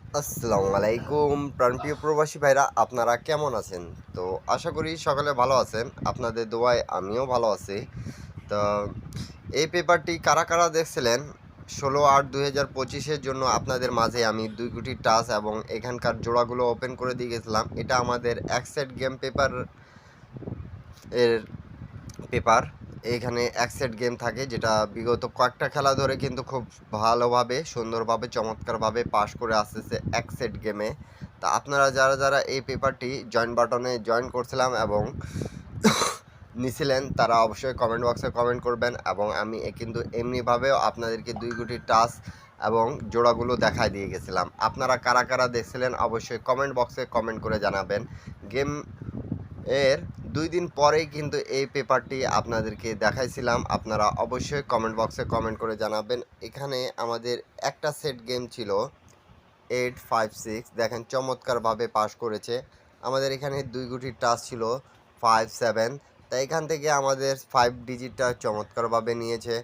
আসসালামু আলাইকুম প্রাণপ্রিয় প্রবাসী ভাইরা, আপনারা কেমন আছেন? তো আশা করি সকলে ভালো আছেন। আপনাদের দোয়ায় আমিও ভালো আছি। তো এই পেপারটি কারা কারা দেখছিলেন 16/8/2025-এর জন্য আপনাদের মাঝে আমি 2 কোটি টাচ এবং এখানকার জোড়াগুলো ওপেন করে দিয়ে গেছিলাম। এটা আমাদের এক সেট গেম পেপার এর পেপার। এখানে এক সেট গেম থাকে যেটা বিগত কয়েকটা খেলা ধরে কিন্তু খুব ভালোভাবে সুন্দরভাবে চমৎকারভাবে পাস করে আসতেছে এক সেট গেমে। তা আপনারা যারা যারা এই পেপারটি জয়েন বাটনে জয়েন করছিলাম এবং নিছিলেন তারা অবশ্যই কমেন্ট বক্সে কমেন্ট করবেন এবং আমি কিন্তু এমনিভাবেও আপনাদেরকে 2 কোটি টাচ এবং জোড়াগুলো দেখায় দিয়ে গেছিলাম। আপনারা কারা কারা দেখছিলেন অবশ্যই কমেন্ট বক্সে কমেন্ট করে জানাবেন। গেম এর 2 দিন পরেই কিন্তু এই পেপারটি আপনাদেরকে দেখাইছিলাম। আপনারা অবশ্যই কমেন্ট বক্সে কমেন্ট করে জানাবেন। এখানে আমাদের একটা সেট গেম ছিল 856, দেখেন চমৎকারভাবে পাস করেছে। আমাদের এখানে 2 কোটি টাচ ছিল 57, তাই এখান থেকে আমাদের 5 ডিজিটটা চমৎকারভাবে নিয়েছে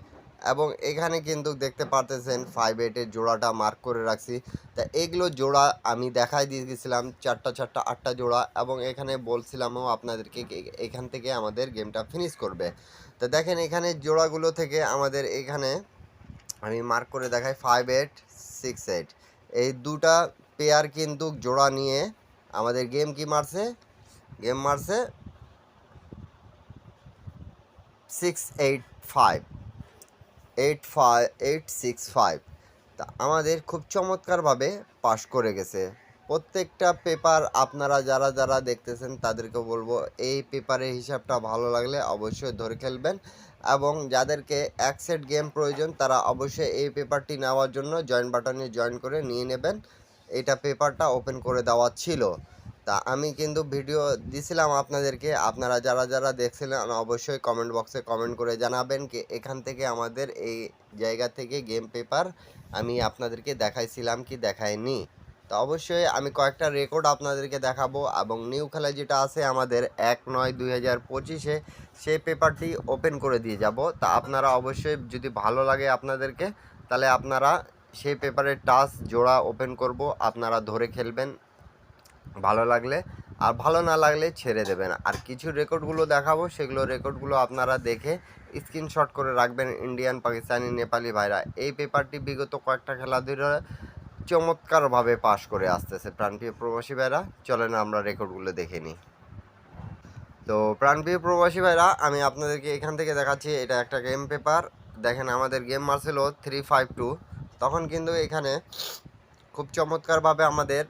এবং এখানে কিন্তু দেখতে পারতেছেন 58-এর জোড়াটা মার্ক করে রাখছি। তা এগুলো জোড়া আমি দেখাই দিয়ে গেছিলাম 4টা 4টা 8টা জোড়া এবং এখানে বলছিলামও আপনাদেরকে এখান থেকে আমাদের গেমটা ফিনিশ করবে। তো দেখেন এখানে জোড়াগুলো থেকে আমাদের এখানে আমি মার্ক করে দেখাই 5868, এই দুটা পেয়ার কিন্তু জোড়া নিয়ে আমাদের গেম মারছে 685 865। তা আমাদের খুব চমৎকারভাবে পাস করে গেছে প্রত্যেকটা পেপার। আপনারা যারা যারা দেখতেছেন তাদেরকে বলবো এই পেপারের হিসাবটা ভালো লাগলে অবশ্যই ধরে খেলবেন এবং যাদেরকে এক সেট গেম প্রয়োজন তারা অবশ্যই এই পেপারটি নেওয়ার জন্য জয়েন বাটনে জয়েন করে নিয়ে নেবেন। এটা পেপারটা ওপেন করে দেওয়া ছিল। তা আমি কিন্তু ভিডিও দিছিলাম আপনাদেরকে, আপনারা যারা যারা দেখছিলেন অবশ্যই কমেন্ট বক্সে কমেন্ট করে জানাবেন কি এখান থেকে আমাদের এই জায়গা থেকে গেম পেপার আমি আপনাদেরকে দেখাইছিলাম কি দেখাইনি। তো অবশ্যই আমি কয়েকটা রেকর্ড আপনাদেরকে দেখাবো এবং নিউ খেলা যেটা আছে আমাদের 1/9/2025-এ সেই পেপারটি ওপেন করে দিয়ে যাব। তা আপনারা অবশ্যই যদি ভালো লাগে আপনাদেরকে তাহলে আপনারা সেই পেপারের টাচ জোড়া ওপেন করব, আপনারা ধরে খেলবেন ভালো লাগলে, আর ভালো না লাগলে ছেড়ে দেবেন। আর কিছু রেকর্ডগুলো দেখাবো সেগুলো রেকর্ডগুলো আপনারা দেখে স্ক্রিনশট করে রাখবেন। ইন্ডিয়ান, পাকিস্তানি, নেপালি ভাইরা এই পেপারটি বিগত কয়েকটা খেলা ধরে চমৎকারভাবে পাস করে আসতেছে। প্রাণপ্রিয় প্রবাসী ভাইরা চলেন আমরা রেকর্ডগুলো দেখে নিই। তো প্রাণপ্রিয় প্রবাসী ভাইরা আমি আপনাদেরকে এখান থেকে দেখাচ্ছি, এটা একটা গেম পেপার। দেখেন আমাদের গেম মারছিল 352, তখন কিন্তু এখানে খুব চমৎকারভাবে আমাদের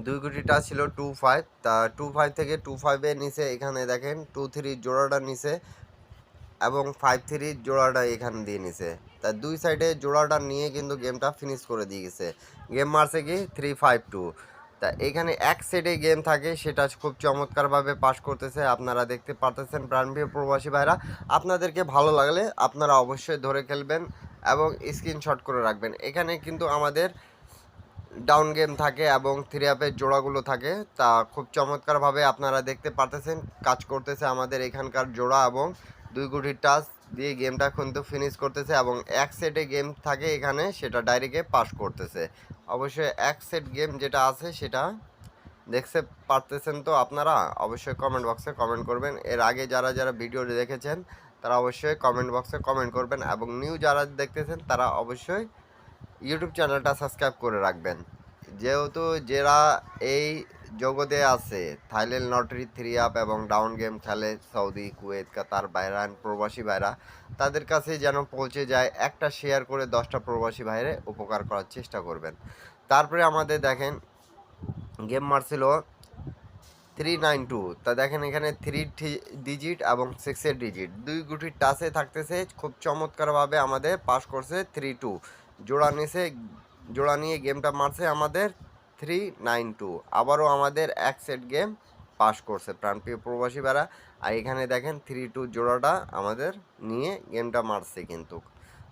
2 কোটিটা ছিল 25। তা 25 থেকে 25-এর নিচে এখানে দেখেন 23 জোড়াটা নিচে এবং 53 জোড়াটা এখানে দিয়ে নিছে। তা দুই সাইডে জোড়াটা নিয়ে কিন্তু গেমটা ফিনিশ করে দিয়ে গেছে। গেম মারছে কি 352। তা এখানে এক সেটে গেম থাকে সেটা খুব চমৎকারভাবে পাস করতেছে, আপনারা দেখতে পারতেছেন। প্রাণপ্রিয় প্রবাসী ভাইরা আপনাদেরকে ভালো লাগলে আপনারা অবশ্যই ধরে খেলবেন এবং স্ক্রিনশট করে রাখবেন। এখানে কিন্তু আমাদের ডাউন গেম থাকে এবং 3 আপের জোড়াগুলো থাকে। তা খুব চমৎকারভাবে আপনারা দেখতে পারতেছেন কাজ করতেছে আমাদের এখানকার জোড়া এবং 2 কোটির টাচ দিয়ে গেমটা কিন্তু ফিনিশ করতেছে এবং এক সেটে গেম থাকে এখানে সেটা ডাইরেক্টে পাস করতেছে। অবশ্যই এক সেট গেম যেটা আছে সেটা দেখতে পারতেছেন তো আপনারা অবশ্যই কমেন্ট বক্সে কমেন্ট করবেন। এর আগে যারা যারা ভিডিও দেখেছেন তারা অবশ্যই কমেন্ট বক্সে কমেন্ট করবেন এবং নিউ যারা দেখতেছেন তারা অবশ্যই ইউটিউব চ্যানেলটা সাবস্ক্রাইব করে রাখবেন। যেহেতু যারা এই জগতে আছে থাইল্যান্ড লটারি 3 আপ এবং ডাউন গেম খেলে সৌদি, কুয়েত, কাতার, বাহরাইন প্রবাসী ভাইরা, তাদের কাছে যেন পৌঁছে যায় একটা শেয়ার করে 10টা প্রবাসী ভাইরে উপকার করার চেষ্টা করবেন। তারপরে আমাদের দেখেন গেম মারছিল 392। তা দেখেন এখানে 3 ডিজিট এবং 6-এর ডিজিট 2 কোটির টাচে থাকতেছে। খুব চমৎকারভাবে আমাদের পাস করছে 32 জোড়া নিচে। জোড়া নিয়ে গেমটা মারছে আমাদের 392। আবারও আমাদের এক সেট গেম পাস করছে প্রাণপ্রিয় প্রবাসী ভাড়া। আর এখানে দেখেন 32 জোড়াটা আমাদের নিয়ে গেমটা মারছে কিন্তু।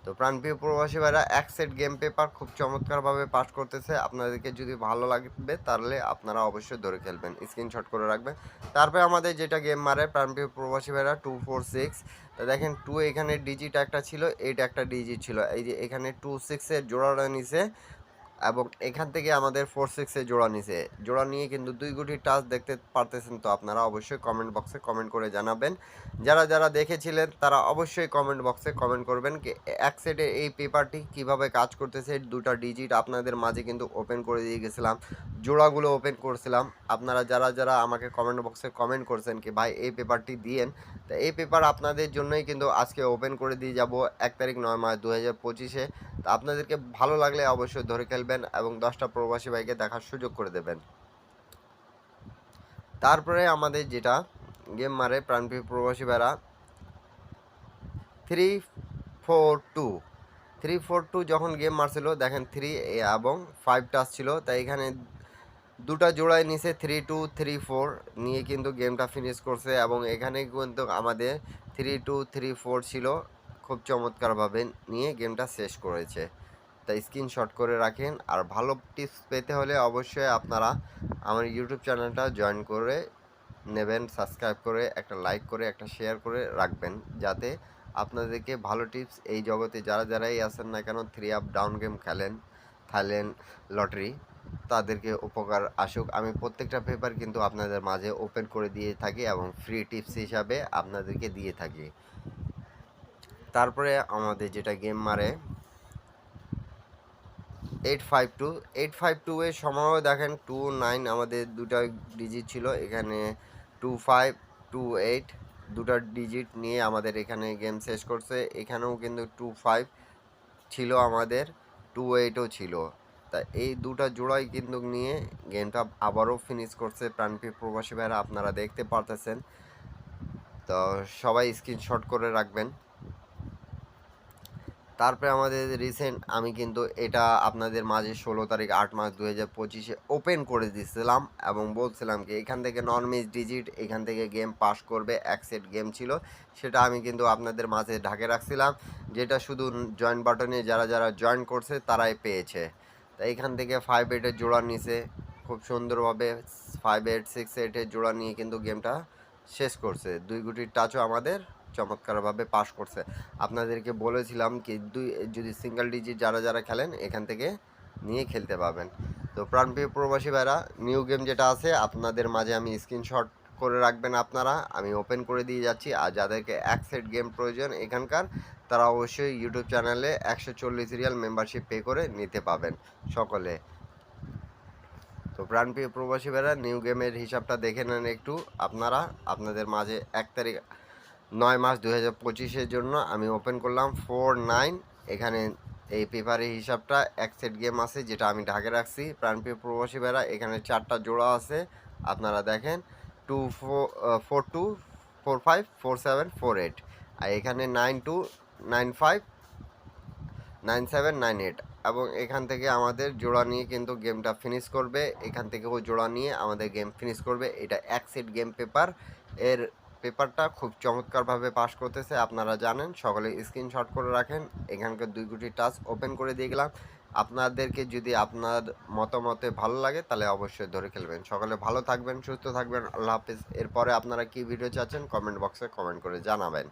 তো প্রাণপ্রিয় প্রবাসী ভাইরা এক সেট গেম পেপার খুব চমৎকারভাবে পাস করতেছে। আপনাদেরকে যদি ভালো লাগবে তাহলে আপনারা অবশ্যই ধরে খেলবেন, স্ক্রিনশট করে রাখবেন। তারপরে আমাদের যেটা গেম মারে প্রাণপ্রিয় প্রবাসী ভাইরা 246। তো দেখেন 2 এখানে ডিজিট একটা ছিল, 8 একটা ডিজিট ছিল। এই যে এখানে 26-এর জোড়াটা নিচে এবং এখান থেকে আমাদের 4-6 এ জোড়া নিছে। জোড়া নিয়ে কিন্তু 2 গুটি টাচ দেখতে পারতেছেন, তো আপনারা অবশ্যই কমেন্ট বক্সে কমেন্ট করে জানাবেন। যারা দেখেছিলেন তারা অবশ্যই কমেন্ট বক্সে কমেন্ট করবেন কি এক সেটে এই পেপারটি কিভাবে কাজ করতেছে। 2টা ডিজিট আপনাদের মাঝে কিন্তু ওপেন করে দিয়ে গেছিলাম। জোড়াগুলো ওপেন করছিলাম। আপনারা যারা আমাকে কমেন্ট বক্সে কমেন্ট করছেন কি ভাই এই পেপারটি দিয়েন। তো এই পেপার আপনাদের জন্যই কিন্তু আজকে ওপেন করে দিয়ে যাব 1 তারিখ 9 মাস 2025 এ। তো আপনাদেরকে ভালো লাগলে অবশ্যই ধরে খেলবেন এবং 10টা প্রবাসী ভাইকে দেখার সুযোগ করে দেবেন। তারপরে আমাদের যেটা গেম মারে প্রাণপ্রিয় প্রবাসী ভাইরা 342 যখন গেম মারছিল দেখেন 3 এবং 5 টাচ ছিল, তাই এখানে দুটা জোড়ায় নিচে 3-2-3-4 নিয়ে কিন্তু গেমটা ফিনিশ করছে এবং এখানে কিন্তু আমাদের 3-2-3-4 ছিল, খুব চমৎকারভাবে নিয়ে গেমটা শেষ করেছে। তাই স্ক্রিনশট করে রাখেন। আর ভালো টিপস পেতে হলে অবশ্যই আপনারা আমার ইউটিউব চ্যানেলটা জয়েন করে নেবেন, সাবস্ক্রাইব করে একটা লাইক করে একটা শেয়ার করে রাখবেন, যাতে আপনাদেরকে ভালো টিপস এই জগতে যারাই আছেন না কেন 3 আপ ডাউন গেম খেলেন, থাইল্যান্ড লটারি, তাদেরকে উপকার আসুক। আমি প্রত্যেকটা পেপার কিন্তু আপনাদের মাঝে ওপেন করে দিয়ে থাকি এবং ফ্রি টিপস হিসাবে আপনাদেরকে দিয়ে থাকি। তারপরে আমাদের যেটা গেম মারে 852 এর সময়ও দেখেন 29 আমাদের দুটা ডিজিট ছিল, এখানে 25-28 দুটা ডিজিট নিয়ে আমাদের এখানে গেম শেষ করছে। এখানেও কিন্তু 25 ছিল আমাদের, 28ও ছিল। তা এই দুটা জোড়াই কিন্তু নিয়ে গেমটা আবারও ফিনিশ করছে প্রাণপ্রিয় প্রবাসী ভাইরা, আপনারা দেখতে পারতেছেন। তো সবাই স্ক্রিনশট করে রাখবেন। তারপরে আমাদের রিসেন্ট আমি কিন্তু এটা আপনাদের মাঝে 16 তারিখ 8 মাস 2025 ওপেন করে দিয়েছিলাম এবং বলছিলাম কি এখান থেকে নন-মিস ডিজিট এখান থেকে গেম পাস করবে, এক সেট গেম ছিল সেটা আমি কিন্তু আপনাদের মাঝে ঢাকে রাখছিলাম, যেটা শুধু জয়েন বাটনে যারা জয়েন করছে তারাই পেয়েছে। তাই এখান থেকে 5-8 জোড়া নিছে খুব সুন্দরভাবে, 5-8-6-8 জোড়া নিয়ে কিন্তু গেমটা শেষ করছে। 2 গুটির টাচও আমাদের চমৎকারভাবে পাস করছে। আপনাদেরকে বলেছিলাম কি যদি সিঙ্গেল ডিজিট যারা খেলেন এখান থেকে নিয়ে খেলতে পারবেন। তো প্রাণপ্রিয় প্রবাসী ভাইরা নিউ গেম যেটা আছে আপনাদের মাঝে আমি স্ক্রিনশট করে রাখবেন, আপনারা আমি ওপেন করে দিয়ে যাচ্ছি। আর যাদেরকে এক সেট গেম প্রয়োজন এখানকার তারা অবশ্যই ইউটিউব চ্যানেলে 140 রিয়াল মেম্বারশিপ পে করে নিতে পাবেন সকলে। তো প্রাণপ্রিয় প্রবাসী ভাইরা নিউ গেমের হিসাবটা দেখে নেন একটু আপনারা, আপনাদের মাঝে 1 তারিখ 9 মাস 2025 জন্য আমি ওপেন করলাম 49। এখানে এই পেপারের হিসাবটা এক সেট গেম আছে যেটা আমি ঢাকে রাখছি প্রাণপ্রিয় প্রবাসী ভাইরা, এখানে 4টা জোড়া আছে আপনারা দেখেন 2-4-2-4-5-4-7-4-8 আর এখানে 9-2-9-5-9-7-9-8 এবং এখান থেকে আমাদের জোড়া নিয়ে কিন্তু গেমটা ফিনিশ করবে, এখান থেকেও জোড়া নিয়ে আমাদের গেম ফিনিশ করবে। এটা এক সেট গেম পেপার, এর পেপারটা খুব চমৎকারভাবে পাস করতেছে আপনারা জানেন, সকলে স্ক্রিনশট করে রাখেন। এখানকার 2 গুটি টাচ ওপেন করে দিয়ে গেলাম। আপনাদেরকে যদি আপনার মতামতে ভালো লাগে তাহলে অবশ্যই ধরে খেলবেন। সকলে ভালো থাকবেন, সুস্থ থাকবেন, আল্লাহ হাফেজ। এরপরে আপনারা কি ভিডিও চাচ্ছেন কমেন্ট বক্সে কমেন্ট করে জানাবেন।